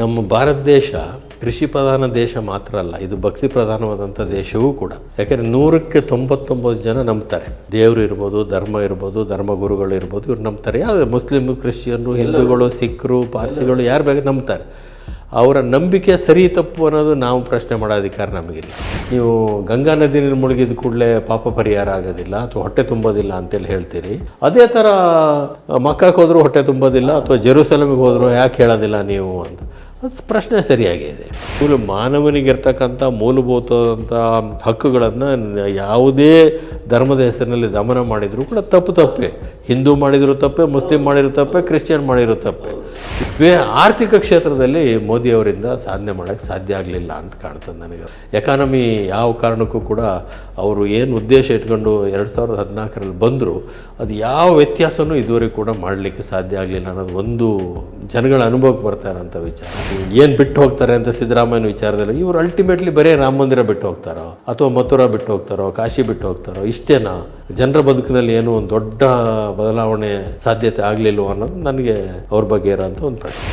ನಮ್ಮ ಭಾರತ ದೇಶ ಕೃಷಿ ಪ್ರಧಾನ ದೇಶ ಮಾತ್ರ ಅಲ್ಲ, ಇದು ಭಕ್ತಿ ಪ್ರಧಾನವಾದಂಥ ದೇಶವೂ ಕೂಡ. ಯಾಕೆಂದರೆ 100ಕ್ಕೆ 99 ಜನ ನಂಬ್ತಾರೆ. ದೇವರು ಇರ್ಬೋದು, ಧರ್ಮ ಇರ್ಬೋದು, ಧರ್ಮಗುರುಗಳು ಇರ್ಬೋದು, ಇವ್ರು ನಂಬ್ತಾರೆ. ಯಾವ ಮುಸ್ಲಿಮ್, ಕ್ರಿಶ್ಚಿಯನ್ರು, ಹಿಂದೂಗಳು, ಸಿಖ್ರು, ಪಾರ್ಸಿಗಳು ಯಾರು ಬೇಕಾದ್ರೆ ನಂಬ್ತಾರೆ. ಅವರ ನಂಬಿಕೆ ಸರಿ ತಪ್ಪು ಅನ್ನೋದು ನಾವು ಪ್ರಶ್ನೆ ಮಾಡೋ ಅಧಿಕಾರ ನಮಗಿಲ್ಲ. ನೀವು ಗಂಗಾ ನದಿ ನೀರು ಮುಳುಗಿದ ಕೂಡಲೇ ಪಾಪ ಪರಿಹಾರ ಆಗೋದಿಲ್ಲ ಅಥವಾ ಹೊಟ್ಟೆ ತುಂಬೋದಿಲ್ಲ ಅಂತೇಳಿ ಹೇಳ್ತೀರಿ. ಅದೇ ಥರ ಮಕ್ಕಕ್ಕೆ ಹೋದರೂ ಹೊಟ್ಟೆ ತುಂಬೋದಿಲ್ಲ ಅಥವಾ ಜೆರೂಸಲಮಿಗೆ ಹೋದರೂ ಯಾಕೆ ಹೇಳೋದಿಲ್ಲ ನೀವು ಅಂತ. ಅದು ಪ್ರಶ್ನೆ ಸರಿಯಾಗಿದೆ. ಮಾನವನಿಗಿರ್ತಕ್ಕಂಥ ಮೂಲಭೂತವಾದಂಥ ಹಕ್ಕುಗಳನ್ನು ಯಾವುದೇ ಧರ್ಮದ ಹೆಸರಿನಲ್ಲಿ ದಮನ ಮಾಡಿದರೂ ಕೂಡ ತಪ್ಪೇ. ಹಿಂದೂ ಮಾಡಿದರೂ ತಪ್ಪೇ, ಮುಸ್ಲಿಂ ಮಾಡಿರೋ ತಪ್ಪೇ, ಕ್ರಿಶ್ಚಿಯನ್ ಮಾಡಿರೋ ತಪ್ಪೇ. ಆರ್ಥಿಕ ಕ್ಷೇತ್ರದಲ್ಲಿ ಮೋದಿಯವರಿಂದ ಸಾಧನೆ ಮಾಡೋಕ್ಕೆ ಸಾಧ್ಯ ಆಗಲಿಲ್ಲ ಅಂತ ಕಾಣ್ತದೆ ನನಗೆ. ಎಕಾನಮಿ ಯಾವ ಕಾರಣಕ್ಕೂ ಕೂಡ ಅವರು ಏನು ಉದ್ದೇಶ ಇಟ್ಕೊಂಡು 2014ರಲ್ಲಿ ಬಂದರು, ಅದು ಯಾವ ವ್ಯತ್ಯಾಸನೂ ಇದುವರೆಗೂ ಕೂಡ ಮಾಡಲಿಕ್ಕೆ ಸಾಧ್ಯ ಆಗಲಿಲ್ಲ ಅನ್ನೋದು ಒಂದು ಜನಗಳ ಅನುಭವಕ್ಕೆ ಬರ್ತಾ ಇರೋಂಥ ವಿಚಾರ. ಏನು ಬಿಟ್ಟು ಹೋಗ್ತಾರೆ ಅಂತ ಸಿದ್ದರಾಮಯ್ಯನ ವಿಚಾರದಲ್ಲಿ ಇವರು ಅಲ್ಟಿಮೇಟ್ಲಿ ಬರೀ ರಾಮ ಮಂದಿರ ಬಿಟ್ಟು ಹೋಗ್ತಾರೋ ಅಥವಾ ಮಥುರಾ ಬಿಟ್ಟು ಹೋಗ್ತಾರೋ, ಕಾಶಿ ಬಿಟ್ಟು ಹೋಗ್ತಾರೋ, ಇಷ್ಟೇನಾ? ಜನರ ಬದುಕಿನಲ್ಲಿ ಏನೋ ಒಂದು ದೊಡ್ಡ ಬದಲಾವಣೆ ಸಾಧ್ಯತೆ ಆಗಲಿಲ್ವೋ ಅನ್ನೋದು ನನಗೆ ಅವ್ರ ಬಗ್ಗೆ ಇರೋಂಥ ಒಂದು ಪ್ರಶ್ನೆ.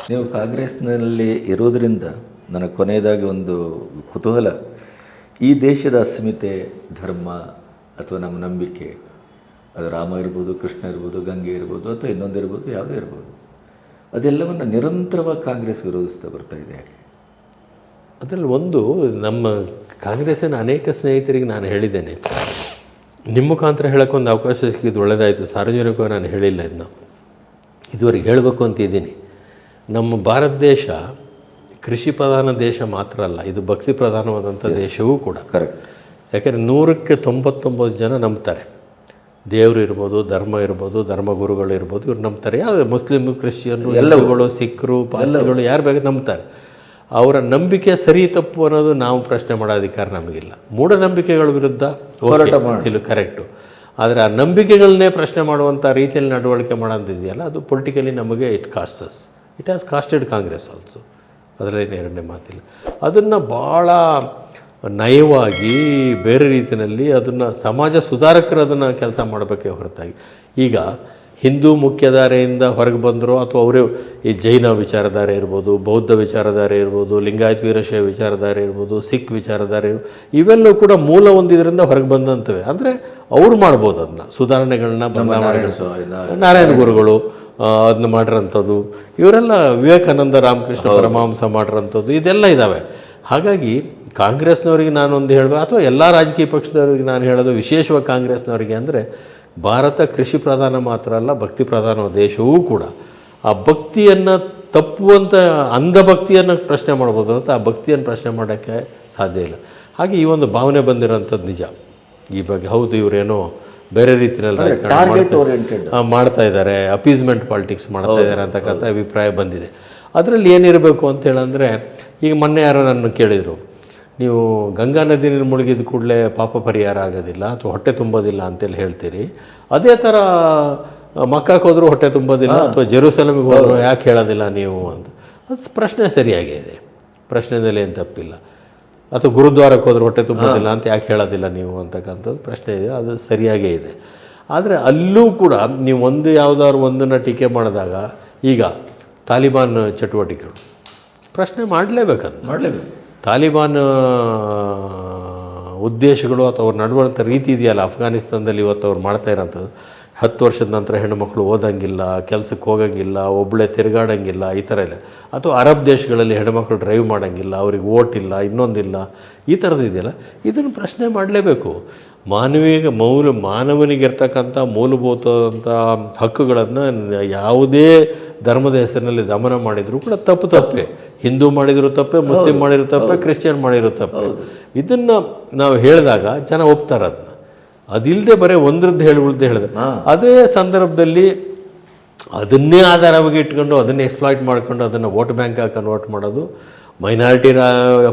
ನೀವು ಕಾಂಗ್ರೆಸ್ನಲ್ಲಿ ಇರೋದರಿಂದ ನನಗೆ ಕೊನೆಯದಾಗಿ ಒಂದು ಕುತೂಹಲ. ಈ ದೇಶದ ಅಸ್ಮಿತೆ, ಧರ್ಮ ಅಥವಾ ನಮ್ಮ ನಂಬಿಕೆ, ಅದು ರಾಮ ಇರ್ಬೋದು, ಕೃಷ್ಣ ಇರ್ಬೋದು, ಗಂಗೆ ಇರ್ಬೋದು ಅಥವಾ ಇನ್ನೊಂದಿರ್ಬೋದು, ಯಾವುದೇ ಇರ್ಬೋದು, ಅದೆಲ್ಲವನ್ನು ನಿರಂತರವಾಗಿ ಕಾಂಗ್ರೆಸ್ ವಿರೋಧಿಸ್ತಾ ಬರ್ತಾ ಇದೆ. ಅದರಲ್ಲಿ ಒಂದು ನಮ್ಮ ಕಾಂಗ್ರೆಸ್ಸಿನ ಅನೇಕ ಸ್ನೇಹಿತರಿಗೆ ನಾನು ಹೇಳಿದ್ದೇನೆ, ನಿಮ್ಮ ಮುಖಾಂತರ ಹೇಳೋಕ್ಕೊಂದು ಅವಕಾಶ ಸಿಕ್ಕಿದ್ದು ಒಳ್ಳೆಯದಾಯಿತು. ಸಾರ್ವಜನಿಕವಾಗಿ ನಾನು ಹೇಳಿಲ್ಲ, ಇದನ್ನ ಇದುವರೆಗೆ ಹೇಳಬೇಕು ಅಂತಿದ್ದೀನಿ. ನಮ್ಮ ಭಾರತ ದೇಶ ಕೃಷಿ ಪ್ರಧಾನ ದೇಶ ಮಾತ್ರ ಅಲ್ಲ, ಇದು ಭಕ್ತಿ ಪ್ರಧಾನವಾದಂಥ ದೇಶವೂ ಕೂಡ. ಕರೆಕ್ಟ್. ಯಾಕೆಂದರೆ 100ಕ್ಕೆ 99 ಜನ ನಂಬ್ತಾರೆ. ದೇವರು ಇರ್ಬೋದು, ಧರ್ಮ ಇರ್ಬೋದು, ಧರ್ಮಗುರುಗಳು ಇರ್ಬೋದು, ಇವ್ರು ನಂಬ್ತಾರೆ. ಯಾವ ಮುಸ್ಲಿಮ್, ಕ್ರಿಶ್ಚಿಯನ್ರು, ಹಿಂದೂಗಳು, ಸಿಖ್ರು, ಪಾರ್ಸಿಗಳು ಯಾರು ಬೇಕಾದ್ರೆ ನಂಬ್ತಾರೆ. ಅವರ ನಂಬಿಕೆ ಸರಿ ತಪ್ಪು ಅನ್ನೋದು ನಾವು ಪ್ರಶ್ನೆ ಮಾಡೋ ಅಧಿಕಾರ ನಮಗಿಲ್ಲ. ಮೂಢನಂಬಿಕೆಗಳ ವಿರುದ್ಧ ಇಲ್ಲ, ಕರೆಕ್ಟು. ಆದರೆ ಆ ನಂಬಿಕೆಗಳನ್ನೇ ಪ್ರಶ್ನೆ ಮಾಡುವಂಥ ರೀತಿಯಲ್ಲಿ ನಡವಳಿಕೆ ಮಾಡೋದಿದೆಯಲ್ಲ, ಅದು ಪೊಲಿಟಿಕಲಿ ನಮಗೆ it has costed Congress also. ಅದರಲ್ಲಿ ಎರಡನೇ ಮಾತಿಲ್ಲ. ಅದನ್ನು ಭಾಳ ನಯವಾಗಿ ಬೇರೆ ರೀತಿಯಲ್ಲಿ ಅದನ್ನು ಸಮಾಜ ಸುಧಾರಕರು ಅದನ್ನು ಕೆಲಸ ಮಾಡಬೇಕೇ ಹೊರತಾಗಿ, ಈಗ ಹಿಂದೂ ಮುಖ್ಯಧಾರೆಯಿಂದ ಹೊರಗೆ ಬಂದರು ಅಥವಾ ಅವರೇ ಈ ಜೈನ ವಿಚಾರಧಾರೆ ಇರ್ಬೋದು, ಬೌದ್ಧ ವಿಚಾರಧಾರೆ ಇರ್ಬೋದು, ಲಿಂಗಾಯತ್ ವೀರಶೈವ ವಿಚಾರಧಾರೆ ಇರ್ಬೋದು, ಸಿಖ್ ವಿಚಾರಧಾರೆ ಇವೆಲ್ಲವೂ ಕೂಡ ಮೂಲ ಒಂದಿದ್ರಿಂದ ಹೊರಗೆ ಬಂದಂಥವೆ. ಅಂದರೆ ಅವ್ರು ಮಾಡ್ಬೋದು ಅದನ್ನ ಸುಧಾರಣೆಗಳನ್ನ, ಬದಲಾವಣೆಗಳು. ನಾರಾಯಣ ಗುರುಗಳು ಅದನ್ನ ಮಾಡಿರೋಂಥದ್ದು, ಇವರೆಲ್ಲ ವಿವೇಕಾನಂದ, ರಾಮಕೃಷ್ಣ ಪರಮಹಂಸ ಮಾಡಿರೋಂಥದ್ದು, ಇದೆಲ್ಲ ಇದ್ದಾವೆ. ಹಾಗಾಗಿ ಕಾಂಗ್ರೆಸ್ನವ್ರಿಗೆ ನಾನೊಂದು ಹೇಳಬೇಕು, ಅಥವಾ ಎಲ್ಲ ರಾಜಕೀಯ ಪಕ್ಷದವ್ರಿಗೆ ನಾನು ಹೇಳೋದು, ವಿಶೇಷವಾಗಿ ಕಾಂಗ್ರೆಸ್ನವರಿಗೆ, ಅಂದರೆ ಭಾರತ ಕೃಷಿ ಪ್ರಧಾನ ಮಾತ್ರ ಅಲ್ಲ, ಭಕ್ತಿ ಪ್ರಧಾನ ದೇಶವೂ ಕೂಡ. ಆ ಭಕ್ತಿಯನ್ನು ತಪ್ಪುವಂಥ ಅಂಧಭಕ್ತಿಯನ್ನು ಪ್ರಶ್ನೆ ಮಾಡ್ಬೋದು ಅಂತ ಆ ಭಕ್ತಿಯನ್ನು ಪ್ರಶ್ನೆ ಮಾಡೋಕ್ಕೆ ಸಾಧ್ಯ ಇಲ್ಲ. ಹಾಗೆ ಈ ಒಂದು ಭಾವನೆ ಬಂದಿರೋಂಥದ್ದು ನಿಜ. ಈ ಬಗ್ಗೆ ಹೌದು, ಇವರೇನೋ ಬೇರೆ ರೀತಿಯಲ್ಲಿ ರಾಜಕಾರಣ ಮಾಡ್ತಾ ಇದ್ದಾರೆ, ಅಪೀಸ್ಮೆಂಟ್ ಪಾಲಿಟಿಕ್ಸ್ ಮಾಡ್ತಾ ಇದ್ದಾರೆ ಅಂತಕ್ಕಂಥ ಅಭಿಪ್ರಾಯ ಬಂದಿದೆ. ಅದರಲ್ಲಿ ಏನಿರಬೇಕು ಅಂತೇಳಂದರೆ, ಈಗ ಮೊನ್ನೆ ಯಾರೋ ನನ್ನ ಕೇಳಿದರು, ನೀವು ಗಂಗಾ ನದಿ ನೀರು ಮುಳುಗಿದ ಕೂಡಲೇ ಪಾಪ ಪರಿಹಾರ ಆಗೋದಿಲ್ಲ ಅಥವಾ ಹೊಟ್ಟೆ ತುಂಬೋದಿಲ್ಲ ಅಂತೇಳಿ ಹೇಳ್ತೀರಿ. ಅದೇ ಥರ ಮಕ್ಕಕ್ಕೆ ಹೋದರೂ ಹೊಟ್ಟೆ ತುಂಬೋದಿಲ್ಲ ಅಥವಾ ಜೆರೂಸಲಮಿಗೆ ಹೋದರೂ ಯಾಕೆ ಹೇಳೋದಿಲ್ಲ ನೀವು ಅಂತ. ಅದು ಪ್ರಶ್ನೆ ಸರಿಯಾಗಿದೆ, ಪ್ರಶ್ನೆಯಲ್ಲಿ ಏನು ತಪ್ಪಿಲ್ಲ. ಅಥವಾ ಗುರುದ್ವಾರಕ್ಕೆ ಹೋದ್ರೆ ಹೊಟ್ಟೆ ತುಂಬೋದಿಲ್ಲ ಅಂತ ಯಾಕೆ ಹೇಳೋದಿಲ್ಲ ನೀವು ಅಂತಕ್ಕಂಥದ್ದು ಪ್ರಶ್ನೆ ಇದೆ, ಅದು ಸರಿಯಾಗೇ ಇದೆ. ಆದರೆ ಅಲ್ಲೂ ಕೂಡ ನೀವು ಯಾವುದಾದ್ರು ಒಂದನ್ನು ಟೀಕೆ ಮಾಡಿದಾಗ, ಈಗ ತಾಲಿಬಾನ್ ಚಟುವಟಿಕೆಗಳು ಪ್ರಶ್ನೆ ಮಾಡಲೇಬೇಕು. ತಾಲಿಬಾನ್ ಉದ್ದೇಶಗಳು ಅಥವಾ ಅವ್ರ ನಡವಳಿಕೆ ರೀತಿ ಇದೆಯಲ್ಲ, ಅಫ್ಘಾನಿಸ್ತಾನದಲ್ಲಿ ಇವತ್ತು ಅವ್ರು ಮಾಡ್ತಾ ಇರೋಂಥದ್ದು, 10 ವರ್ಷದ ನಂತರ ಹೆಣ್ಣುಮಕ್ಕಳು ಓದಂಗಿಲ್ಲ, ಕೆಲಸಕ್ಕೆ ಹೋಗೋಂಗಿಲ್ಲ, ಒಬ್ಬಳೇ ತಿರುಗಾಡೋಂಗಿಲ್ಲ, ಈ ಥರ ಇಲ್ಲ. ಅಥವಾ ಅರಬ್ ದೇಶಗಳಲ್ಲಿ ಹೆಣ್ಣುಮಕ್ಕಳು ಡ್ರೈವ್ ಮಾಡೋಂಗಿಲ್ಲ, ಅವ್ರಿಗೆ ಓಟ್ ಇಲ್ಲ, ಇನ್ನೊಂದಿಲ್ಲ, ಈ ಥರದ್ದು ಇದೆಯಲ್ಲ, ಇದನ್ನು ಪ್ರಶ್ನೆ ಮಾಡಲೇಬೇಕು. ಮಾನವನಿಗಿರ್ತಕ್ಕಂಥ ಮೂಲಭೂತವಾದಂಥ ಹಕ್ಕುಗಳನ್ನು ಯಾವುದೇ ಧರ್ಮದ ಹೆಸರಿನಲ್ಲಿ ದಮನ ಮಾಡಿದರೂ ಕೂಡ ತಪ್ಪೇ. ಹಿಂದೂ ಮಾಡಿದರೂ ತಪ್ಪೇ, ಮುಸ್ಲಿಂ ಮಾಡಿರೋ ತಪ್ಪೇ, ಕ್ರಿಶ್ಚಿಯನ್ ಮಾಡಿರೋ ತಪ್ಪೇ. ಇದನ್ನು ನಾವು ಹೇಳಿದಾಗ ಜನ ಒಪ್ತಾರೆ. ಅದನ್ನ ಅದಿಲ್ಲದೆ ಬರೀ ಒಂದ್ರದ್ದು ಹೇಳಿದೆ. ಅದೇ ಸಂದರ್ಭದಲ್ಲಿ ಅದನ್ನೇ ಆಧಾರವಾಗಿ ಇಟ್ಕೊಂಡು ಅದನ್ನೇ ಎಕ್ಸ್ಪ್ಲಾಯ್ಟ್ ಮಾಡ್ಕೊಂಡು ಅದನ್ನು ವೋಟ್ ಬ್ಯಾಂಕಾಗಿ ಕನ್ವರ್ಟ್ ಮಾಡೋದು, ಮೈನಾರಿಟಿ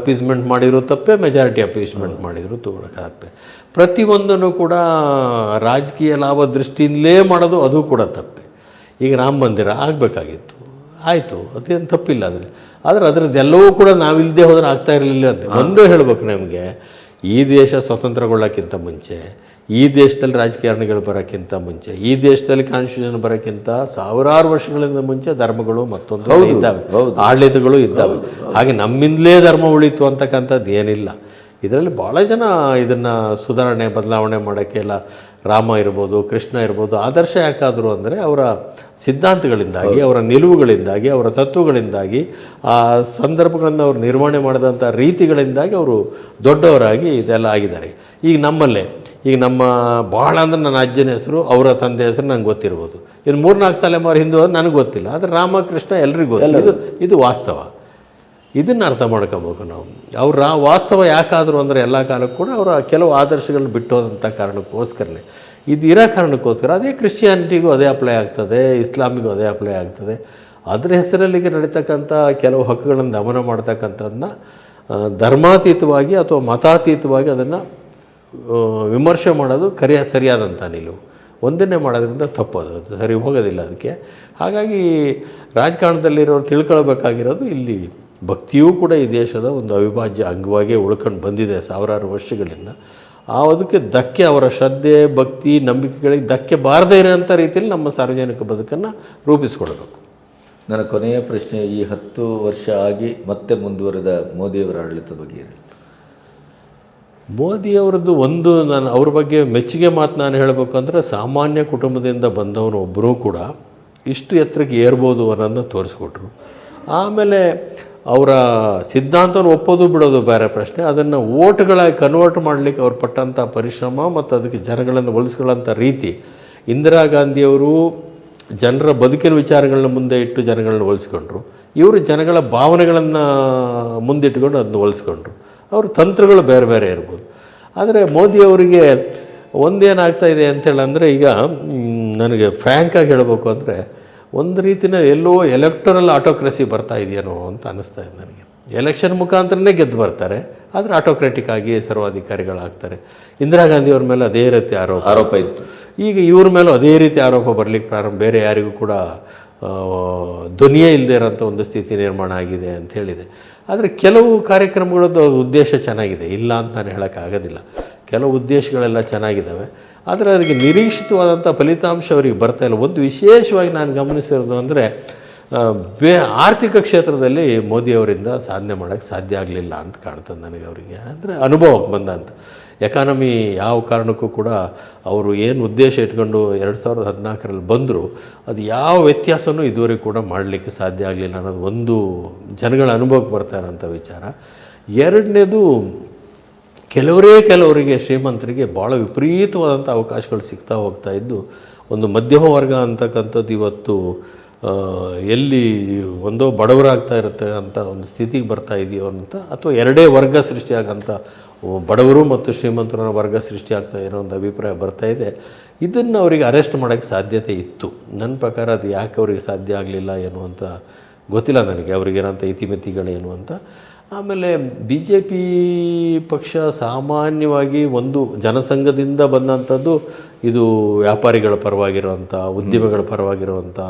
ಅಪೀಸ್ಮೆಂಟ್ ಮಾಡಿರೋ ತಪ್ಪೇ, ಮೆಜಾರಿಟಿ ಅಪೀಸ್ಮೆಂಟ್ ಮಾಡಿದ್ರು ತಪ್ಪೆ. ಪ್ರತಿಯೊಂದನ್ನು ಕೂಡ ರಾಜಕೀಯ ಲಾಭ ದೃಷ್ಟಿಯಿಂದಲೇ ಮಾಡೋದು, ಅದು ಕೂಡ ತಪ್ಪೆ. ಈಗ ರಾಮ ಮಂದಿರ ಆಗಬೇಕಾಗಿತ್ತು, ಆಯಿತು, ಅದೇನು ತಪ್ಪಿಲ್ಲ ಅದರಲ್ಲಿ. ಆದರೆ ಅದರದ್ದೆಲ್ಲವೂ ಕೂಡ ನಾವಿಲ್ಲದೆ ಹೋದ್ರೆ ಆಗ್ತಾ ಇರಲಿಲ್ಲ ಅಂತ ಒಂದೇ ಹೇಳ್ಬೇಕು ನಮಗೆ. ಈ ದೇಶ ಸ್ವತಂತ್ರಗೊಳ್ಳೋಕ್ಕಿಂತ ಮುಂಚೆ, ಈ ದೇಶದಲ್ಲಿ ರಾಜಕಾರಣಿಗಳು ಬರೋಕ್ಕಿಂತ ಮುಂಚೆ, ಈ ದೇಶದಲ್ಲಿ ಕಾನ್ಸ್ಟಿಟ್ಯೂಷನ್ ಬರೋಕ್ಕಿಂತ ಸಾವಿರಾರು ವರ್ಷಗಳಿಂದ ಮುಂಚೆ ಧರ್ಮಗಳು ಮತ್ತೊಂದು ಇದ್ದಾವೆ, ಆಡಳಿತಗಳು ಇದ್ದಾವೆ. ಹಾಗೆ ನಮ್ಮಿಂದಲೇ ಧರ್ಮ ಉಳಿತು ಅಂತಕ್ಕಂಥದ್ದು ಏನಿಲ್ಲ. ಇದರಲ್ಲಿ ಭಾಳ ಜನ ಇದನ್ನು ಸುಧಾರಣೆ ಬದಲಾವಣೆ ಮಾಡೋಕ್ಕೆಲ್ಲ ರಾಮ ಇರ್ಬೋದು, ಕೃಷ್ಣ ಇರ್ಬೋದು ಆದರ್ಶ ಯಾಕಾದರು ಅಂದರೆ ಅವರ ಸಿದ್ಧಾಂತಗಳಿಂದಾಗಿ, ಅವರ ನಿಲುವುಗಳಿಂದಾಗಿ, ಅವರ ತತ್ವಗಳಿಂದಾಗಿ, ಆ ಸಂದರ್ಭಗಳನ್ನು ಅವರು ನಿರ್ವಹಣೆ ಮಾಡಿದಂಥ ರೀತಿಗಳಿಂದಾಗಿ ಅವರು ದೊಡ್ಡವರಾಗಿ ಇದೆಲ್ಲ ಆಗಿದ್ದಾರೆ. ಈಗ ನಮ್ಮಲ್ಲೇ ಈಗ ನಮ್ಮ ಭಾಳ ಅಂದರೆ ನನ್ನ ಅಜ್ಜನ ಹೆಸರು, ಅವರ ತಂದೆ ಹೆಸರು ನನಗೆ ಗೊತ್ತಿರ್ಬೋದು. ಇನ್ನು 3-4 ತಲೆಮಾರು ಹಿಂದೂ ನನಗೆ ಗೊತ್ತಿಲ್ಲ, ಆದರೆ ರಾಮ ಕೃಷ್ಣ ಎಲ್ರಿಗೂ ಗೊತ್ತಿಲ್ಲ. ಇದು ವಾಸ್ತವ. ಇದನ್ನು ಅರ್ಥ ಮಾಡ್ಕೋಬೇಕು ನಾವು. ಅವ್ರ ವಾಸ್ತವ ಯಾಕಾದರೂ ಅಂದರೆ ಎಲ್ಲ ಕಾಲಕ್ಕೂ ಕೂಡ ಅವರ ಕೆಲವು ಆದರ್ಶಗಳನ್ನ ಬಿಟ್ಟು ಹೋದಂಥ ಕಾರಣಕ್ಕೋಸ್ಕರನೇ, ಇದು ಇರೋ ಕಾರಣಕ್ಕೋಸ್ಕರ ಅದೇ ಕ್ರಿಶ್ಚಿಯಾನಿಟಿಗೂ ಅದೇ ಅಪ್ಲೈ ಆಗ್ತದೆ, ಇಸ್ಲಾಮಿಗೂ ಅದೇ ಅಪ್ಲೈ ಆಗ್ತದೆ. ಅದರ ಹೆಸರಲ್ಲಿಗೆ ನಡೀತಕ್ಕಂಥ ಕೆಲವು ಹಕ್ಕುಗಳನ್ನು ದಮನ ಮಾಡ್ತಕ್ಕಂಥದ್ದನ್ನ ಧರ್ಮಾತೀತವಾಗಿ ಅಥವಾ ಮತಾತೀತವಾಗಿ ಅದನ್ನು ವಿಮರ್ಶೆ ಮಾಡೋದು ಸರಿಯಾದಂಥ ನಿಲುವು. ಒಂದನ್ನೇ ಮಾಡೋದ್ರಿಂದ ತಪ್ಪೋದು, ಅದು ಸರಿ ಹೋಗೋದಿಲ್ಲ ಅದಕ್ಕೆ. ಹಾಗಾಗಿ ರಾಜಕಾರಣದಲ್ಲಿರೋರು ತಿಳ್ಕೊಳ್ಬೇಕಾಗಿರೋದು, ಇಲ್ಲಿ ಭಕ್ತಿಯೂ ಕೂಡ ಈ ದೇಶದ ಒಂದು ಅವಿಭಾಜ್ಯ ಅಂಗವಾಗಿ ಉಳ್ಕೊಂಡು ಬಂದಿದೆ ಸಾವಿರಾರು ವರ್ಷಗಳಿಂದ. ಅದಕ್ಕೆ ಧಕ್ಕೆ, ಅವರ ಶ್ರದ್ಧೆ ಭಕ್ತಿ ನಂಬಿಕೆಗಳಿಗೆ ಧಕ್ಕೆ ಬಾರದೇ ಇರೋಂಥ ರೀತಿಯಲ್ಲಿ ನಮ್ಮ ಸಾರ್ವಜನಿಕ ಬದುಕನ್ನು ರೂಪಿಸ್ಕೊಳ್ಬೇಕು. ನನ್ನ ಕೊನೆಯ ಪ್ರಶ್ನೆ, ಈ 10 ವರ್ಷ ಆಗಿ ಮತ್ತೆ ಮುಂದುವರೆದ ಮೋದಿಯವರ ಆಡಳಿತದ ಬಗ್ಗೆ ಏನು? ಮೋದಿಯವರದ್ದು ನಾನು ಅವ್ರ ಬಗ್ಗೆ ಮೆಚ್ಚುಗೆ ಮಾತು ನಾನು ಹೇಳಬೇಕು ಅಂದರೆ, ಸಾಮಾನ್ಯ ಕುಟುಂಬದಿಂದ ಬಂದವನು ಒಬ್ಬರೂ ಕೂಡ ಇಷ್ಟು ಎತ್ತರಕ್ಕೆ ಏರ್ಬೋದು ಅನ್ನೋದನ್ನ ತೋರಿಸ್ಕೊಟ್ರು. ಆಮೇಲೆ ಅವರ ಸಿದ್ಧಾಂತವನ್ನು ಒಪ್ಪೋದು ಬಿಡೋದು ಬೇರೆ ಪ್ರಶ್ನೆ, ಅದನ್ನು ಓಟ್ಗಳಾಗಿ ಕನ್ವರ್ಟ್ ಮಾಡಲಿಕ್ಕೆ ಅವ್ರು ಪಟ್ಟಂಥ ಪರಿಶ್ರಮ ಮತ್ತು ಅದಕ್ಕೆ ಜನಗಳನ್ನು ಒಲಿಸ್ಕೊಳ್ಳೋಂಥ ರೀತಿ. ಇಂದಿರಾ ಗಾಂಧಿಯವರು ಜನರ ಬದುಕಿನ ವಿಚಾರಗಳನ್ನ ಮುಂದೆ ಇಟ್ಟು ಜನಗಳನ್ನ ಒಲಿಸ್ಕೊಂಡ್ರು. ಇವರು ಜನಗಳ ಭಾವನೆಗಳನ್ನು ಮುಂದಿಟ್ಕೊಂಡು ಅದನ್ನು ಒಲಿಸ್ಕೊಂಡ್ರು. ಅವ್ರ ತಂತ್ರಗಳು ಬೇರೆ ಬೇರೆ ಇರ್ಬೋದು. ಆದರೆ ಮೋದಿಯವರಿಗೆ ಒಂದೇನಾಗ್ತಾಯಿದೆ ಅಂತೇಳಂದರೆ, ಈಗ ನನಗೆ ಫ್ರ್ಯಾಂಕಾಗಿ ಹೇಳಬೇಕು ಅಂದರೆ, ಒಂದು ರೀತಿಯ ಎಲ್ಲೋ ಎಲೆಕ್ಟರಲ್ ಆಟೋಕ್ರಸಿ ಬರ್ತಾ ಇದೆಯೇನೋ ಅಂತ ಅನ್ನಿಸ್ತಾ ಇದೆ ನನಗೆ. ಎಲೆಕ್ಷನ್ ಮುಖಾಂತರನೇ ಗೆದ್ದು ಬರ್ತಾರೆ, ಆದರೆ ಆಟೋಕ್ರೆಟಿಕ್ ಆಗಿ ಸರ್ವಾಧಿಕಾರಿಗಳಾಗ್ತಾರೆ. ಇಂದಿರಾ ಗಾಂಧಿಯವ್ರ ಮೇಲೆ ಅದೇ ರೀತಿ ಆರೋಪ ಇತ್ತು. ಈಗ ಇವ್ರ ಮೇಲೂ ಅದೇ ರೀತಿ ಆರೋಪ ಬರಲಿಕ್ಕೆ ಪ್ರಾರಂಭ, ಬೇರೆ ಯಾರಿಗೂ ಕೂಡ ಧ್ವನಿಯೇ ಇಲ್ಲದೆ ಇರೋಂಥ ಒಂದು ಸ್ಥಿತಿ ನಿರ್ಮಾಣ ಆಗಿದೆ ಅಂತ ಹೇಳಿದೆ. ಆದರೆ ಕೆಲವು ಕಾರ್ಯಕ್ರಮಗಳದ್ದು ಉದ್ದೇಶ ಚೆನ್ನಾಗಿದೆ, ಇಲ್ಲ ಅಂತ ನಾನು ಹೇಳೋಕ್ಕಾಗೋದಿಲ್ಲ. ಕೆಲವು ಉದ್ದೇಶಗಳೆಲ್ಲ ಚೆನ್ನಾಗಿದ್ದಾವೆ, ಆದರೆ ಅದಕ್ಕೆ ನಿರೀಕ್ಷಿತವಾದಂಥ ಫಲಿತಾಂಶ ಅವರಿಗೆ ಬರ್ತಾಯಿಲ್ಲ. ಒಂದು ವಿಶೇಷವಾಗಿ ನಾನು ಗಮನಿಸಿರೋದು ಅಂದರೆ, ಆರ್ಥಿಕ ಕ್ಷೇತ್ರದಲ್ಲಿ ಮೋದಿಯವರಿಂದ ಸಾಧನೆ ಮಾಡೋಕ್ಕೆ ಸಾಧ್ಯ ಆಗಲಿಲ್ಲ ಅಂತ ಕಾಣ್ತದೆ ನನಗೆ. ಅವರಿಗೆ ಅಂದರೆ ಅನುಭವಕ್ಕೆ ಬಂದಂಥ ಎಕಾನಮಿ ಯಾವ ಕಾರಣಕ್ಕೂ ಕೂಡ ಅವರು ಏನು ಉದ್ದೇಶ ಇಟ್ಕೊಂಡು 2014ರಲ್ಲಿ ಬಂದರು, ಅದು ಯಾವ ವ್ಯತ್ಯಾಸವೂ ಇದುವರೆಗೂ ಕೂಡ ಮಾಡಲಿಕ್ಕೆ ಸಾಧ್ಯ ಆಗಲಿಲ್ಲ ಅನ್ನೋದು ಒಂದು ಜನಗಳ ಅನುಭವಕ್ಕೆ ಬರ್ತಾ ಇರೋಂಥ ವಿಚಾರ. ಎರಡನೇದು, ಕೆಲವರಿಗೆ ಶ್ರೀಮಂತರಿಗೆ ಭಾಳ ವಿಪರೀತವಾದಂಥ ಅವಕಾಶಗಳು ಸಿಗ್ತಾ ಹೋಗ್ತಾ ಇದ್ದು, ಒಂದು ಮಧ್ಯಮ ವರ್ಗ ಅಂತಕ್ಕಂಥದ್ದು ಇವತ್ತು ಎಲ್ಲಿ ಒಂದೋ ಬಡವರಾಗ್ತಾ ಇರುತ್ತೆ ಅಂತ ಒಂದು ಸ್ಥಿತಿಗೆ ಬರ್ತಾ ಇದೆಯೋ ಅಂತ, ಅಥವಾ ಎರಡೇ ವರ್ಗ ಸೃಷ್ಟಿಯಾಗಂಥ ಬಡವರು ಮತ್ತು ಶ್ರೀಮಂತರ ವರ್ಗ ಸೃಷ್ಟಿಯಾಗ್ತಾ ಇರೋ ಒಂದು ಅಭಿಪ್ರಾಯ ಬರ್ತಾ ಇದೆ. ಇದನ್ನು ಅವರಿಗೆ ಅರೆಸ್ಟ್ ಮಾಡೋಕ್ಕೆ ಸಾಧ್ಯತೆ ಇತ್ತು. ನನ್ನ ಪ್ರಕಾರ ಅದು ಯಾಕೆ ಅವರಿಗೆ ಸಾಧ್ಯ ಆಗಲಿಲ್ಲ ಏನು ಅಂತ ಗೊತ್ತಿಲ್ಲ ನನಗೆ, ಅವರಿಗಿರೋಂಥ ಇತಿಮಿತಿಗಳೇನು ಅಂತ. ಆಮೇಲೆ BJP ಪಕ್ಷ ಸಾಮಾನ್ಯವಾಗಿ ಒಂದು ಜನಸಂಘದಿಂದ ಬಂದಂಥದ್ದು, ಇದು ವ್ಯಾಪಾರಿಗಳ ಪರವಾಗಿರುವಂಥ, ಉದ್ಯಮಿಗಳ ಪರವಾಗಿರುವಂಥ,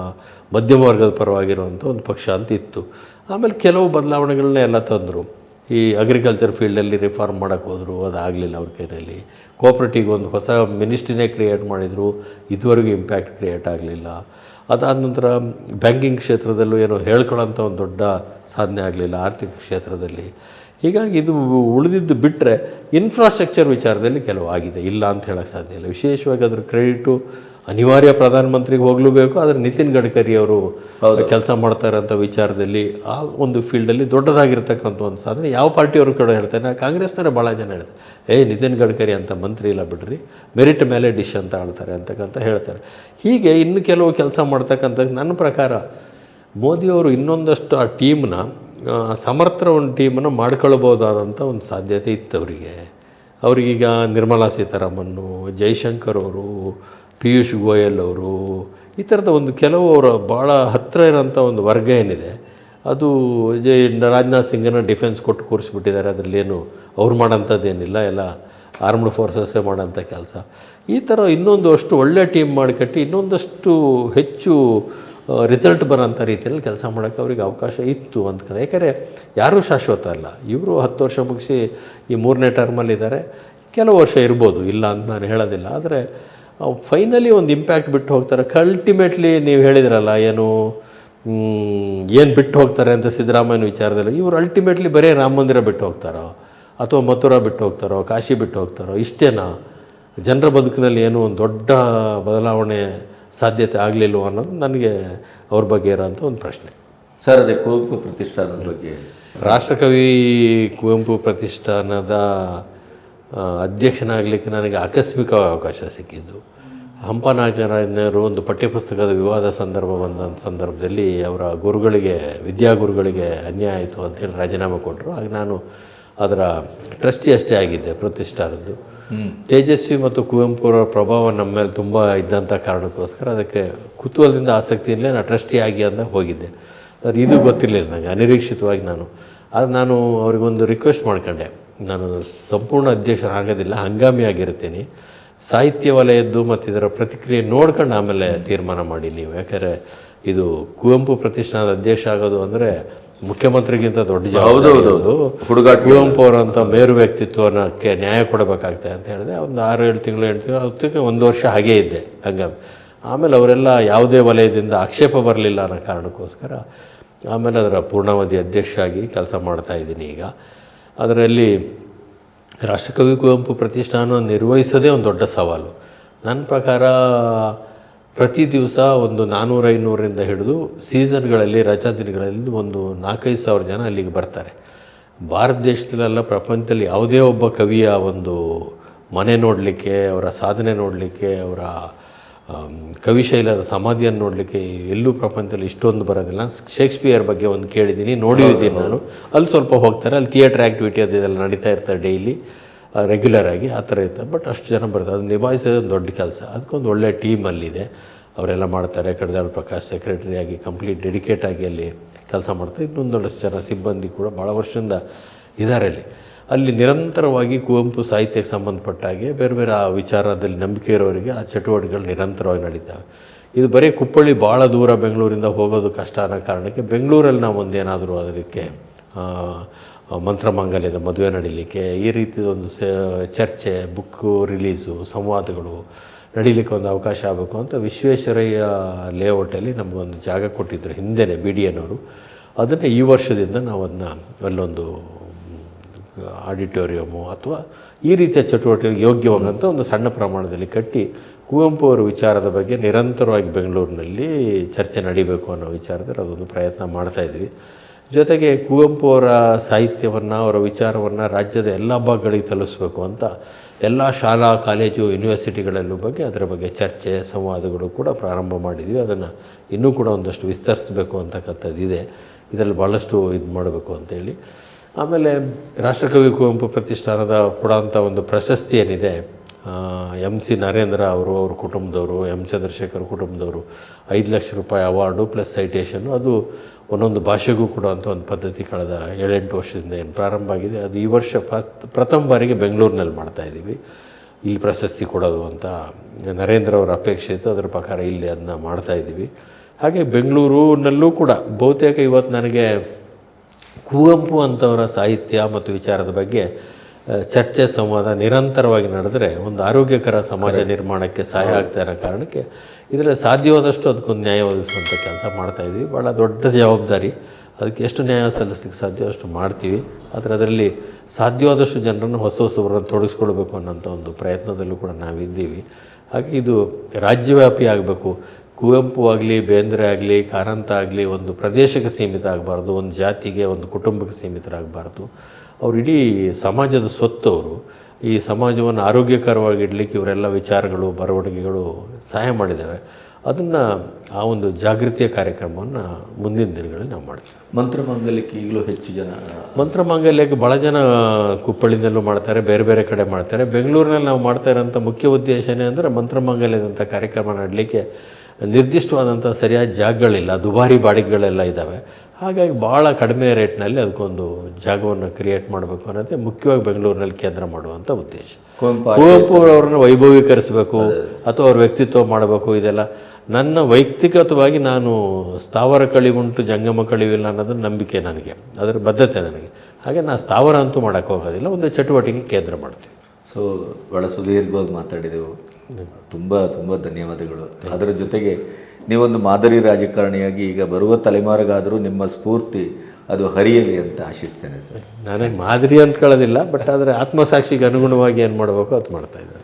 ಮಧ್ಯಮ ವರ್ಗದ ಪರವಾಗಿರುವಂಥ ಒಂದು ಪಕ್ಷ ಅಂತ ಇತ್ತು. ಆಮೇಲೆ ಕೆಲವು ಬದಲಾವಣೆಗಳನ್ನ ಎಲ್ಲ ತಂದರು. ಈ ಅಗ್ರಿಕಲ್ಚರ್ ಫೀಲ್ಡಲ್ಲಿ ರಿಫಾರ್ಮ್ ಮಾಡೋಕ್ಕೆ ಹೋದರು, ಅದಾಗಲಿಲ್ಲ ಅವ್ರ ಕೈಯಲ್ಲಿ. ಕೋಆಪ್ರೇಟಿವ್ ಒಂದು ಹೊಸ ಮಿನಿಸ್ಟ್ರಿನೇ ಕ್ರಿಯೇಟ್ ಮಾಡಿದರು, ಇದುವರೆಗೂ ಇಂಪ್ಯಾಕ್ಟ್ ಕ್ರಿಯೇಟ್ ಆಗಲಿಲ್ಲ. ಅದಾದ ನಂತರ ಬ್ಯಾಂಕಿಂಗ್ ಕ್ಷೇತ್ರದಲ್ಲೂ ಏನೋ ಹೇಳ್ಕೊಳ್ಳೋಂಥ ಒಂದು ದೊಡ್ಡ ಸಾಧನೆ ಆಗಲಿಲ್ಲ ಆರ್ಥಿಕ ಕ್ಷೇತ್ರದಲ್ಲಿ. ಹೀಗಾಗಿ ಇದು ಉಳಿದಿದ್ದು ಬಿಟ್ಟರೆ ಇನ್ಫ್ರಾಸ್ಟ್ರಕ್ಚರ್ ವಿಚಾರದಲ್ಲಿ ಕೆಲವು ಆಗಿದೆ, ಇಲ್ಲ ಅಂತ ಹೇಳೋಕ್ಕೆ ಸಾಧ್ಯ ಇಲ್ಲ. ವಿಶೇಷವಾಗಿ ಅದ್ರ ಕ್ರೆಡಿಟು ಅನಿವಾರ್ಯ ಪ್ರಧಾನಮಂತ್ರಿಗೆ ಹೋಗಲೂಬೇಕು. ಆದರೆ ನಿತಿನ್ ಗಡ್ಕರಿ ಅವರು ಕೆಲಸ ಮಾಡ್ತಾ ಇರೋಂಥ ವಿಚಾರದಲ್ಲಿ ಆ ಒಂದು ಫೀಲ್ಡಲ್ಲಿ ದೊಡ್ಡದಾಗಿರ್ತಕ್ಕಂಥ ಒಂದು ಸಾಧನೆ ಯಾವ ಪಾರ್ಟಿಯವರು ಕೂಡ ಹೇಳ್ತಾರೆ. ಕಾಂಗ್ರೆಸ್ನವರೇ ಭಾಳ ಜನ ಹೇಳ್ತಾರೆ, ನಿತಿನ್ ಗಡ್ಕರಿ ಅಂತ ಮಂತ್ರಿ ಇಲ್ಲ ಬಿಡ್ರಿ, ಮೆರಿಟ್ ಮೇಲೆ ಡಿಶ್ ಅಂತ ಹೇಳ್ತಾರೆ ಅಂತಕ್ಕಂಥ ಹೇಳ್ತಾರೆ. ಹೀಗೆ ಇನ್ನು ಕೆಲವು ಕೆಲಸ ಮಾಡ್ತಕ್ಕಂಥ ನನ್ನ ಪ್ರಕಾರ ಮೋದಿಯವರು ಇನ್ನೊಂದಷ್ಟು ಆ ಟೀಮ್ನ ಸಮರ್ಥ ಒಂದು ಟೀಮನ್ನು ಮಾಡ್ಕೊಳ್ಬೋದಾದಂಥ ಒಂದು ಸಾಧ್ಯತೆ ಇತ್ತು ಅವರಿಗೆ. ಅವರಿಗೀಗ ನಿರ್ಮಲಾ ಸೀತಾರಾಮನ್ನು, ಜೈಶಂಕರ್ ಅವರು, ಪಿಯೂಷ್ ಗೋಯಲ್ ಅವರು, ಈ ಥರದ ಒಂದು ಕೆಲವು ಅವರ ಭಾಳ ಹತ್ತಿರ ಇರೋಂಥ ಒಂದು ವರ್ಗ ಏನಿದೆ, ಅದು ರಾಜನಾಥ್ ಸಿಂಗನ್ನು ಡಿಫೆನ್ಸ್ ಕೊಟ್ಟು ಕೂರಿಸ್ಬಿಟ್ಟಿದ್ದಾರೆ. ಅದರಲ್ಲೇನು ಅವ್ರು ಮಾಡೋಂಥದ್ದೇನಿಲ್ಲ, ಎಲ್ಲ ಆರ್ಮ್ಡ್ ಫೋರ್ಸಸ್ಸೇ ಮಾಡೋಂಥ ಕೆಲಸ. ಈ ಥರ ಇನ್ನೊಂದು ಅಷ್ಟು ಒಳ್ಳೆ ಟೀಮ್ ಮಾಡಿಕಟ್ಟಿ ಇನ್ನೊಂದಷ್ಟು ಹೆಚ್ಚು ರಿಸಲ್ಟ್ ಬರೋಂಥ ರೀತಿಯಲ್ಲಿ ಕೆಲಸ ಮಾಡೋಕ್ಕೆ ಅವ್ರಿಗೆ ಅವಕಾಶ ಇತ್ತು ಅಂದ್ಕೊಂಡು. ಯಾಕೆಂದರೆ ಯಾರೂ ಶಾಶ್ವತ ಅಲ್ಲ. ಇವರು 10 ವರ್ಷ ಮುಗಿಸಿ ಈ 3ನೇ ಟರ್ಮಲ್ಲಿದ್ದಾರೆ, ಕೆಲವು ವರ್ಷ ಇರ್ಬೋದು, ಇಲ್ಲ ಅಂತ ನಾನು ಹೇಳೋದಿಲ್ಲ. ಆದರೆ ಫೈನಲಿ ಒಂದು ಇಂಪ್ಯಾಕ್ಟ್ ಬಿಟ್ಟು ಹೋಗ್ತಾರೆ. ಅಲ್ಟಿಮೇಟ್ಲಿ ನೀವು ಹೇಳಿದ್ರಲ್ಲ ಏನು ಬಿಟ್ಟು ಹೋಗ್ತಾರೆ ಅಂತ ಸಿದ್ದರಾಮಯ್ಯನ ವಿಚಾರದಲ್ಲಿ, ಇವರು ಅಲ್ಟಿಮೇಟ್ಲಿ ಬರೀ ರಾಮ ಮಂದಿರ ಬಿಟ್ಟು ಹೋಗ್ತಾರೋ ಅಥವಾ ಮಥುರಾ ಬಿಟ್ಟು ಹೋಗ್ತಾರೋ, ಕಾಶಿ ಬಿಟ್ಟು ಹೋಗ್ತಾರೋ, ಇಷ್ಟೇನಾ? ಜನರ ಬದುಕಿನಲ್ಲಿ ಏನೂ ಒಂದು ದೊಡ್ಡ ಬದಲಾವಣೆ ಸಾಧ್ಯತೆ ಆಗಲಿಲ್ವೋ ಅನ್ನೋದು ನನಗೆ ಅವ್ರ ಬಗ್ಗೆ ಇರೋಂಥ ಒಂದು ಪ್ರಶ್ನೆ. ಸರ್, ಅದೇ ಕುವೆಂಪು ಪ್ರತಿಷ್ಠಾನದ ಬಗ್ಗೆ. ರಾಷ್ಟ್ರಕವಿ ಕುವೆಂಪು ಪ್ರತಿಷ್ಠಾನದ ಅಧ್ಯಕ್ಷನಾಗಲಿಕ್ಕೆ ನನಗೆ ಆಕಸ್ಮಿಕವಾಗಿ ಅವಕಾಶ ಸಿಕ್ಕಿದ್ದು. ಹಂಪನಾಗರಾಜನವರು ಒಂದು ಪಠ್ಯಪುಸ್ತಕದ ವಿವಾದ ಸಂದರ್ಭ ಬಂದಂಥ ಸಂದರ್ಭದಲ್ಲಿ ಅವರ ಗುರುಗಳಿಗೆ, ವಿದ್ಯಾಗುರುಗಳಿಗೆ ಅನ್ಯಾಯ ಆಯಿತು ಅಂತೇಳಿ ರಾಜೀನಾಮೆ ಕೊಟ್ಟರು. ಆಗ ನಾನು ಅದರ ಟ್ರಸ್ಟಿ ಅಷ್ಟೇ ಆಗಿದ್ದೆ ಪ್ರತಿಷ್ಠಾನದ್ದು. ತೇಜಸ್ವಿ ಮತ್ತು ಕುವೆಂಪುರ ಪ್ರಭಾವ ನಮ್ಮ ಮೇಲೆ ತುಂಬ ಇದ್ದಂಥ ಕಾರಣಕ್ಕೋಸ್ಕರ ಅದಕ್ಕೆ ಕುತೂಹಲದಿಂದ ಆಸಕ್ತಿಯಲ್ಲೇ ನಾನು ಟ್ರಸ್ಟಿ ಆಗಿ ಅಂತ ಹೋಗಿದ್ದೆ. ಅದು ಇದು ಗೊತ್ತಿರಲಿಲ್ಲ ನನಗೆ, ಅನಿರೀಕ್ಷಿತವಾಗಿ ನಾನು ಅವ್ರಿಗೊಂದು ರಿಕ್ವೆಸ್ಟ್ ಮಾಡ್ಕೊಂಡೆ, ನಾನು ಸಂಪೂರ್ಣ ಅಧ್ಯಕ್ಷರಾಗೋದಿಲ್ಲ, ಹಂಗಾಮಿ ಆಗಿರ್ತೀನಿ, ಸಾಹಿತ್ಯ ವಲಯದ್ದು ಮತ್ತು ಇದರ ಪ್ರತಿಕ್ರಿಯೆ ನೋಡ್ಕೊಂಡು ಆಮೇಲೆ ತೀರ್ಮಾನ ಮಾಡಿ ನೀವು. ಯಾಕಂದರೆ ಇದು ಕುವೆಂಪು ಪ್ರತಿಷ್ಠಾನದ ಅಧ್ಯಕ್ಷ ಆಗೋದು ಅಂದರೆ ಮುಖ್ಯಮಂತ್ರಿಗಿಂತ ದೊಡ್ಡ ಜವಾಬ್ದಾರಿ. ಕುವೆಂಪು ಅವರಂಥ ಮೇರು ವ್ಯಕ್ತಿತ್ವಕ್ಕೆ ನ್ಯಾಯ ಕೊಡಬೇಕಾಗ್ತದೆ ಅಂತ ಹೇಳಿದೆ. ಒಂದು 6-7 ತಿಂಗಳು 8 ತಿಂಗಳು ಅದಕ್ಕೆ 1 ವರ್ಷ ಹಾಗೇ ಇದ್ದೆ ಹಂಗಾಗಿ. ಆಮೇಲೆ ಅವರೆಲ್ಲ ಯಾವುದೇ ವಲಯದಿಂದ ಆಕ್ಷೇಪ ಬರಲಿಲ್ಲ ಅನ್ನೋ ಕಾರಣಕ್ಕೋಸ್ಕರ ಆಮೇಲೆ ಅದರ ಪೂರ್ಣಾವಧಿ ಅಧ್ಯಕ್ಷ ಆಗಿ ಕೆಲಸ ಮಾಡ್ತಾಯಿದ್ದೀನಿ ಈಗ. ಅದರಲ್ಲಿ ರಾಷ್ಟ್ರಕವಿ ಕುವೆಂಪು ಪ್ರತಿಷ್ಠಾನ ನಿರ್ವಹಿಸೋದೇ ಒಂದು ದೊಡ್ಡ ಸವಾಲು. ನನ್ನ ಪ್ರಕಾರ ಪ್ರತಿ ದಿವಸ ಒಂದು 400-500ರಿಂದ ಹಿಡಿದು ಸೀಸನ್ಗಳಲ್ಲಿ, ರಜಾ ದಿನಗಳಲ್ಲಿ ಒಂದು 4-5 ಸಾವಿರ ಜನ ಅಲ್ಲಿಗೆ ಬರ್ತಾರೆ. ಭಾರತ ದೇಶದಲ್ಲೆಲ್ಲ, ಪ್ರಪಂಚದಲ್ಲಿ ಯಾವುದೇ ಒಬ್ಬ ಕವಿಯ ಒಂದು ಮನೆ ನೋಡಲಿಕ್ಕೆ, ಅವರ ಸಾಧನೆ ನೋಡಲಿಕ್ಕೆ, ಅವರ ಕವಿಶೈಲದ ಸಮಾಧಿಯನ್ನು ನೋಡಲಿಕ್ಕೆ ಎಲ್ಲೂ ಪ್ರಪಂಚದಲ್ಲಿ ಇಷ್ಟೊಂದು ಬರೋದಿಲ್ಲ. ಶೇಕ್ಸ್ಪಿಯರ್ ಬಗ್ಗೆ ಒಂದು ಕೇಳಿದ್ದೀನಿ, ನೋಡಿದ್ದೀನಿ ನಾನು. ಅಲ್ಲಿ ಸ್ವಲ್ಪ ಹೋಗ್ತಾರೆ, ಅಲ್ಲಿ ಥಿಯೇಟ್ರ್ ಆ್ಯಕ್ಟಿವಿಟಿ ಅದೆಲ್ಲ ನಡೀತಾ ಇರ್ತಾರೆ ಡೈಲಿ ರೆಗ್ಯುಲರ್ ಆಗಿ, ಆ ಥರ ಇರ್ತದೆ. ಬಟ್ ಅಷ್ಟು ಜನ ಬರ್ತಾರೆ, ಅದು ನಿಭಾಯಿಸೋದು ಒಂದು ದೊಡ್ಡ ಕೆಲಸ. ಅದಕ್ಕೊಂದು ಒಳ್ಳೆ ಟೀಮ್ ಅಲ್ಲಿದೆ, ಅವರೆಲ್ಲ ಮಾಡ್ತಾರೆ. ಕಡದಾಳ್ ಪ್ರಕಾಶ್ ಸೆಕ್ರೆಟರಿ ಆಗಿ ಕಂಪ್ಲೀಟ್ ಡೆಡಿಕೇಟ್ ಆಗಿ ಅಲ್ಲಿ ಕೆಲಸ ಮಾಡ್ತಾರೆ. ಇನ್ನೊಂದಷ್ಟು ಜನ ಸಿಬ್ಬಂದಿ ಕೂಡ ಭಾಳ ವರ್ಷದಿಂದ ಇದ್ದಾರೆ ಅಲ್ಲಿ ನಿರಂತರವಾಗಿ ಕುವೆಂಪು ಸಾಹಿತ್ಯಕ್ಕೆ ಸಂಬಂಧಪಟ್ಟ ಹಾಗೆ ಬೇರೆ ಬೇರೆ ಆ ವಿಚಾರದಲ್ಲಿ ನಂಬಿಕೆ ಇರೋರಿಗೆ ಆ ಚಟುವಟಿಕೆಗಳು ನಿರಂತರವಾಗಿ ನಡೀತವೆ. ಇದು ಬರೀ ಕುಪ್ಪಳ್ಳಿ ಭಾಳ ದೂರ ಬೆಂಗಳೂರಿಂದ ಹೋಗೋದು ಕಷ್ಟ ಅನ್ನೋ ಕಾರಣಕ್ಕೆ ಬೆಂಗಳೂರಲ್ಲಿ ನಾವು ಒಂದೇನಾದರೂ ಅದಕ್ಕೆ ಮಂತ್ರಮಾಂಗಲ್ಯದ ಮದುವೆ ನಡೀಲಿಕ್ಕೆ, ಈ ರೀತಿಯ ಒಂದು ಚರ್ಚೆ, ಬುಕ್ಕು ರಿಲೀಸು, ಸಂವಾದಗಳು ನಡೀಲಿಕ್ಕೆ ಒಂದು ಅವಕಾಶ ಆಗಬೇಕು ಅಂತ ವಿಶ್ವೇಶ್ವರಯ್ಯ ಲೇಔಟಲ್ಲಿ ನಮಗೊಂದು ಜಾಗ ಕೊಟ್ಟಿದ್ದರು ಹಿಂದೆಯೇ BDN ಅವರು. ಅದನ್ನು ಈ ವರ್ಷದಿಂದ ನಾವು ಅದನ್ನ ಅಲ್ಲೊಂದು ಆಡಿಟೋರಿಯಮು ಅಥವಾ ಈ ರೀತಿಯ ಚಟುವಟಿಕೆಗೆ ಯೋಗ್ಯವಾದಂಥ ಒಂದು ಸಣ್ಣ ಪ್ರಮಾಣದಲ್ಲಿ ಕಟ್ಟಿ ಕುವೆಂಪು ಅವರ ವಿಚಾರದ ಬಗ್ಗೆ ನಿರಂತರವಾಗಿ ಬೆಂಗಳೂರಿನಲ್ಲಿ ಚರ್ಚೆ ನಡೀಬೇಕು ಅನ್ನೋ ವಿಚಾರದಲ್ಲಿ ಅದೊಂದು ಪ್ರಯತ್ನ ಮಾಡ್ತಾಯಿದ್ವಿ. ಜೊತೆಗೆ ಕುವೆಂಪು ಅವರ ಸಾಹಿತ್ಯವನ್ನು, ಅವರ ವಿಚಾರವನ್ನು ರಾಜ್ಯದ ಎಲ್ಲ ಭಾಗಗಳಿಗೆ ತಲುಪಿಸ್ಬೇಕು ಅಂತ ಎಲ್ಲ ಶಾಲಾ, ಕಾಲೇಜು, ಯೂನಿವರ್ಸಿಟಿಗಳಲ್ಲೂ ಬಗ್ಗೆ ಅದರ ಬಗ್ಗೆ ಚರ್ಚೆ, ಸಂವಾದಗಳು ಕೂಡ ಪ್ರಾರಂಭ ಮಾಡಿದ್ವಿ. ಅದನ್ನು ಇನ್ನೂ ಕೂಡ ಒಂದಷ್ಟು ವಿಸ್ತರಿಸಬೇಕು ಅಂತಕ್ಕಂಥದ್ದಿದೆ. ಇದರಲ್ಲಿ ಭಾಳಷ್ಟು ಇದು ಮಾಡಬೇಕು ಅಂತೇಳಿ. ಆಮೇಲೆ ರಾಷ್ಟ್ರಕವಿ ಕುವೆಂಪು ಪ್ರತಿಷ್ಠಾನದ ಕೊಡೋಂಥ ಒಂದು ಪ್ರಶಸ್ತಿ ಏನಿದೆ, MC ನರೇಂದ್ರ ಅವರು, ಅವ್ರ ಕುಟುಂಬದವರು, M ಚಂದ್ರಶೇಖರ್ ಕುಟುಂಬದವರು 5 ಲಕ್ಷ ರೂಪಾಯಿ ಅವಾರ್ಡು ಪ್ಲಸ್ ಸೈಟೇಷನ್ನು, ಅದು ಒಂದೊಂದು ಭಾಷೆಗೂ ಕೊಡುವಂಥ ಒಂದು ಪದ್ಧತಿ ಕಳೆದ 7-8 ವರ್ಷದಿಂದ ಏನು ಪ್ರಾರಂಭ ಆಗಿದೆ. ಅದು ಈ ವರ್ಷ ಪ್ರಥಮ ಬಾರಿಗೆ ಬೆಂಗಳೂರಿನಲ್ಲಿ ಮಾಡ್ತಾಯಿದ್ದೀವಿ. ಇಲ್ಲಿ ಪ್ರಶಸ್ತಿ ಕೊಡೋದು ಅಂತ ನರೇಂದ್ರ ಅವರ ಅಪೇಕ್ಷೆ ಇತ್ತು, ಅದರ ಪ್ರಕಾರ ಇಲ್ಲಿ ಅದನ್ನ ಮಾಡ್ತಾಯಿದ್ದೀವಿ. ಹಾಗೆ ಬೆಂಗಳೂರಿನಲ್ಲೂ ಕೂಡ ಬಹುತೇಕ ಇವತ್ತು ನನಗೆ ಕುವೆಂಪು ಅಂಥವರ ಸಾಹಿತ್ಯ ಮತ್ತು ವಿಚಾರದ ಬಗ್ಗೆ ಚರ್ಚೆ, ಸಂವಾದ ನಿರಂತರವಾಗಿ ನಡೆದರೆ ಒಂದು ಆರೋಗ್ಯಕರ ಸಮಾಜ ನಿರ್ಮಾಣಕ್ಕೆ ಸಹಾಯ ಆಗ್ತಾ ಇರೋ ಕಾರಣಕ್ಕೆ ಇದರಲ್ಲಿ ಸಾಧ್ಯವಾದಷ್ಟು ಅದಕ್ಕೊಂದು ನ್ಯಾಯ ಒದಗಿಸುವಂಥ ಕೆಲಸ ಮಾಡ್ತಾಯಿದ್ವಿ. ಭಾಳ ದೊಡ್ಡ ಜವಾಬ್ದಾರಿ, ಅದಕ್ಕೆ ಎಷ್ಟು ನ್ಯಾಯ ಸಲ್ಲಿಸಲಿಕ್ಕೆ ಸಾಧ್ಯ ಅಷ್ಟು ಮಾಡ್ತೀವಿ. ಆದರೆ ಅದರಲ್ಲಿ ಸಾಧ್ಯವಾದಷ್ಟು ಜನರನ್ನು ಹೊಸಬರನ್ನು ತೊಡಗಿಸ್ಕೊಳ್ಬೇಕು ಅನ್ನೋಂಥ ಒಂದು ಪ್ರಯತ್ನದಲ್ಲೂ ಕೂಡ ನಾವಿದ್ದೀವಿ. ಹಾಗೆ ಇದು ರಾಜ್ಯವ್ಯಾಪಿ ಆಗಬೇಕು. ಕುವೆಂಪು ಆಗಲಿ, ಬೇಂದ್ರೆ ಆಗಲಿ, ಕಾರಂತ ಆಗಲಿ ಒಂದು ಪ್ರದೇಶಕ್ಕೆ ಸೀಮಿತ ಆಗಬಾರ್ದು, ಒಂದು ಜಾತಿಗೆ, ಒಂದು ಕುಟುಂಬಕ್ಕೆ ಸೀಮಿತರಾಗಬಾರ್ದು. ಅವರು ಇಡೀ ಸಮಾಜದ ಸ್ವತ್ತವರು. ಈ ಸಮಾಜವನ್ನು ಆರೋಗ್ಯಕರವಾಗಿ ಇಡಲಿಕ್ಕೆ ಇವರೆಲ್ಲ ವಿಚಾರಗಳು, ಬರವಣಿಗೆಗಳು ಸಹಾಯ ಮಾಡಿದ್ದಾವೆ. ಅದನ್ನು ಆ ಒಂದು ಜಾಗೃತಿಯ ಕಾರ್ಯಕ್ರಮವನ್ನು ಮುಂದಿನ ದಿನಗಳಲ್ಲಿ ನಾವು ಮಾಡ್ತೀವಿ. ಮಂತ್ರಮಾಂಗಲ್ಯಕ್ಕೆ ಈಗಲೂ ಹೆಚ್ಚು ಜನ, ಮಂತ್ರಮಾಂಗಲ್ಯಕ್ಕೆ ಭಾಳ ಜನ ಕುಪ್ಪಳ್ಳಿನಲ್ಲೂ ಮಾಡ್ತಾರೆ, ಬೇರೆ ಬೇರೆ ಕಡೆ ಮಾಡ್ತಾರೆ. ಬೆಂಗಳೂರಿನಲ್ಲಿ ನಾವು ಮಾಡ್ತಾ ಇರೋಂಥ ಮುಖ್ಯ ಉದ್ದೇಶನೇ ಅಂದರೆ ಮಂತ್ರಮಾಂಗಲ್ಯದಂಥ ಕಾರ್ಯಕ್ರಮ ಮಾಡಲಿಕ್ಕೆ ನಿರ್ದಿಷ್ಟವಾದಂಥ ಸರಿಯಾದ ಜಾಗಗಳಿಲ್ಲ, ದುಬಾರಿ ಬಾಡಿಗೆಗಳೆಲ್ಲ ಇದ್ದಾವೆ. ಹಾಗಾಗಿ ಭಾಳ ಕಡಿಮೆ ರೇಟ್ನಲ್ಲಿ ಅದಕ್ಕೊಂದು ಜಾಗವನ್ನು ಕ್ರಿಯೇಟ್ ಮಾಡಬೇಕು ಅನ್ನೋದೇ ಮುಖ್ಯವಾಗಿ ಬೆಂಗಳೂರಿನಲ್ಲಿ ಕೇಂದ್ರ ಮಾಡುವಂಥ ಉದ್ದೇಶ. ಕುವೆಂಪು ಅವರನ್ನು ವೈಭವೀಕರಿಸಬೇಕು ಅಥವಾ ಅವ್ರ ವ್ಯಕ್ತಿತ್ವ ಮಾಡಬೇಕು. ಇದೆಲ್ಲ ನನ್ನ ವೈಯಕ್ತಿಕವಾಗಿ ನಾನು ಸ್ಥಾವರ ಕಳಿವುಂಟು ಜಂಗಮ ಕಳಿವಿಲ್ಲ ಅನ್ನೋದು ನಂಬಿಕೆ ನನಗೆ, ಅದರ ಬದ್ಧತೆ ನನಗೆ. ಹಾಗೆ ನಾನು ಸ್ಥಾವರ ಅಂತೂ ಮಾಡೋಕ್ಕೆ ಹೋಗೋದಿಲ್ಲ, ಒಂದು ಚಟುವಟಿಕೆ ಕೇಂದ್ರ ಮಾಡ್ತೀವಿ. ಸೊ ಭಾಳ ಸುದೀರ್ಘವಾಗಿ ಮಾತಾಡಿದೆವು. ತುಂಬ ತುಂಬ ಧನ್ಯವಾದಗಳು. ಅದರ ಜೊತೆಗೆ ನೀವೊಂದು ಮಾದರಿ ರಾಜಕಾರಣಿಯಾಗಿ ಈಗ ಬರುವ ತಲೆಮಾರಿಗಾದರೂ ನಿಮ್ಮ ಸ್ಫೂರ್ತಿ ಅದು ಹರಿಯಲಿ ಅಂತ ಆಶಿಸ್ತೇನೆ ಸರ್. ನಾನೇ ಮಾದರಿ ಅಂದ್ಕೊಳ್ಳೋದಿಲ್ಲ, ಬಟ್ ಆದರೆ ಆತ್ಮಸಾಕ್ಷಿಗೆ ಅನುಗುಣವಾಗಿ ಏನು ಮಾಡಬೇಕು ಅದು ಮಾಡ್ತಾಯಿದ್ದೆ.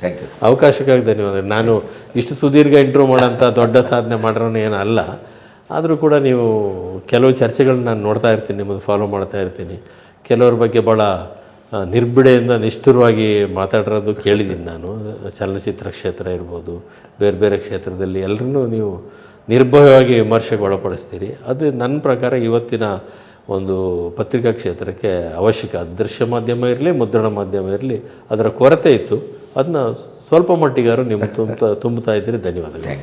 Thank you. ಅವಕಾಶಕ್ಕಾಗಿ ಧನ್ಯವಾದ. ನಾನು ಇಷ್ಟು ಸುದೀರ್ಘ ಇಂಟ್ರ್ಯೂ ಮಾಡೋಂಥ ದೊಡ್ಡ ಸಾಧನೆ ಮಾಡೋನು ಏನೂ ಅಲ್ಲ, ಆದರೂ ಕೂಡ ನೀವು ಕೆಲವು ಚರ್ಚೆಗಳನ್ನ ನಾನು ನೋಡ್ತಾ ಇರ್ತೀನಿ, ನಿಮ್ಮದು ಫಾಲೋ ಮಾಡ್ತಾ ಇರ್ತೀನಿ. ಕೆಲವ್ರ ಬಗ್ಗೆ ಭಾಳ ನಿರ್ಬಿಡೆಯಿಂದ ನಿಷ್ಠುರವಾಗಿ ಮಾತಾಡಿರೋದು ಕೇಳಿದ್ದೀನಿ ನಾನು. ಚಲನಚಿತ್ರ ಕ್ಷೇತ್ರ ಇರ್ಬೋದು, ಬೇರೆ ಬೇರೆ ಕ್ಷೇತ್ರದಲ್ಲಿ ಎಲ್ಲರೂ ನೀವು ನಿರ್ಭಯವಾಗಿ ವಿಮರ್ಶೆಗೆ ಒಳಪಡಿಸ್ತೀರಿ. ಅದು ನನ್ನ ಪ್ರಕಾರ ಇವತ್ತಿನ ಒಂದು ಪತ್ರಿಕಾ ಕ್ಷೇತ್ರಕ್ಕೆ ಅವಶ್ಯಕ. ದೃಶ್ಯ ಮಾಧ್ಯಮ ಇರಲಿ, ಮುದ್ರಣ ಮಾಧ್ಯಮ ಇರಲಿ, ಅದರ ಕೊರತೆ ಇತ್ತು. ಅದನ್ನ ಸ್ವಲ್ಪ ಮಟ್ಟಿಗಾರು ನೀವು ತುಂಬ್ತಾ ಇದ್ದೀರಿ. ಧನ್ಯವಾದಗಳು.